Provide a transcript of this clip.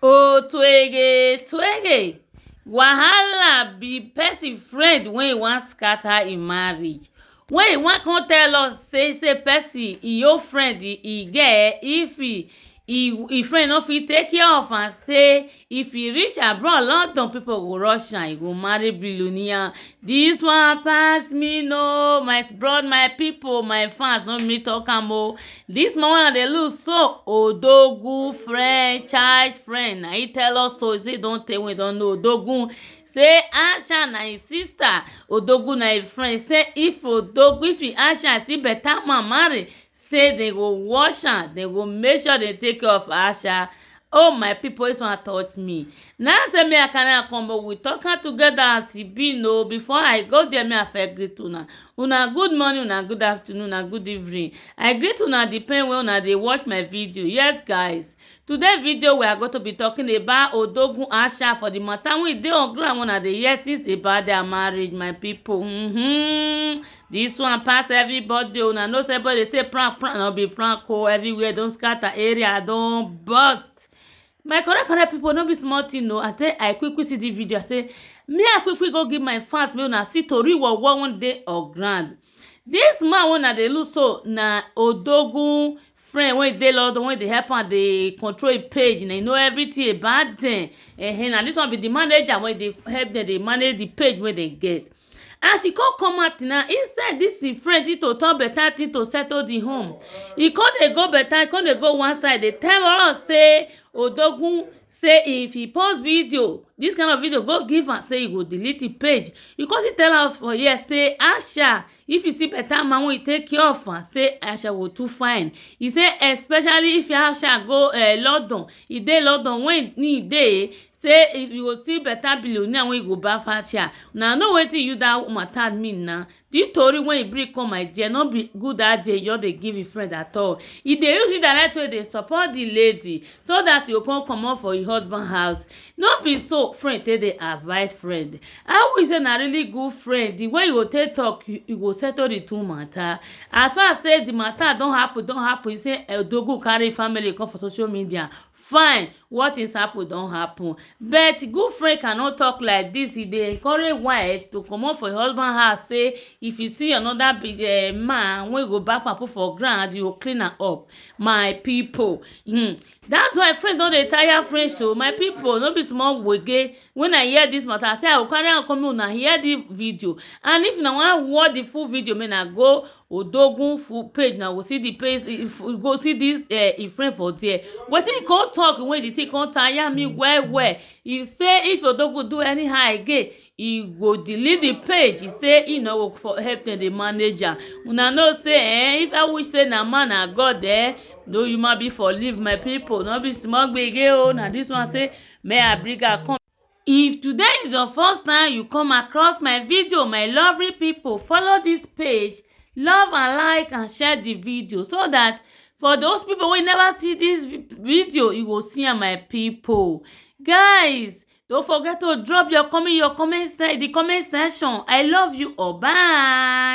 Oh, twege. Wahala be person friend when he wan scatter im marriage. When he wan come tell us say person your friend he get if he friend no fit take care of am, say if he reach abroad London people go rush am, he go marry billionaire. This one pass me no, my people, my fans, no me talk am o. This man dey look so Odogwu Friend, child friend, na he tell us so. He say don tell we don know Odogwu. Say Asha na his sister, Odogwu na his friend. Say if Asha see better man marry, say they go wash am, they go make sure they take care of Asha. Oh my people, this one touch me. Now say me I cannot come, but we talk am together as e be no. Before I go there, me I first greet una. Una good morning, una good afternoon, una good evening. I greet una depend when una dey watch my video. Yes guys, today video we are going to be talking about Odogwu Asha for the matter wey dey on ground una dey hear since about their marriage, my people. This one pass everybody. Una know say everybody say prank no be prank o. Everywhere don scatter, area don burst. My correct people, no be small thing no. I say I quick see the video. I say me I quick go give my fans make una see tori one day on ground. This man wey una dey look so na Odogwu Friend wey dey London, wey dey help am dey control him page, na know everything about them. Na this one be the manager wey dey help them dey manage the page wey they get. As he come out now, inside this him friend to turn better thing to settle the home. He come dey go better, he come dey go one side. They tell us say Odogwu say if he post video, this kind of video, go give am, say he go delete the page. Because he tell us for here say Asha, if you see better man wey take care of am, say Asha go too fine. He say especially if Asha go London, he dey London when he dey, say if you go see better billionaire wey go baff Asha. Now know wetin you that matter mean now. The tori when he bring come, my dear, no be good that day you dey give him friend at all. He dey use it direct way dey support the lady so that you come comot for your husband house. No be so friend take dey advise friend. How we say na really good friend, the way you go take talk, you go settle the two matter. As far as say the matter don happen, you say Odogwu carry family come for social media. Fine, what is happen don happen. But good friend cannot talk like this. He dey encourage wife to comot for your husband house, say if you see another big man wey go baff am put for ground, you go clean am up. My people, that's why friend don dey tire friends o. My people, no be small gbege. When I hear this matter, I say I go carry am come una hear the video. And if una wan watch the full video, make na go Odogwu full page. Now go see the page, if you go see this him friend for there. Wetin he come talk when the thing come tire me well. He say if Odogwu do anyhow again, he go delete the page. He say he no go for help them the manager. Una know say if I wish say na man na God there, no human be for live, my people. No be small gbege o. Na this one say may I bring her come. If today is your first time you come across my video, my lovely people, follow this page, love and like and share the video so that for those people who never see this video, you will see am, my people. Guys, don't forget to drop your comment the comment section. I love you all. Bye.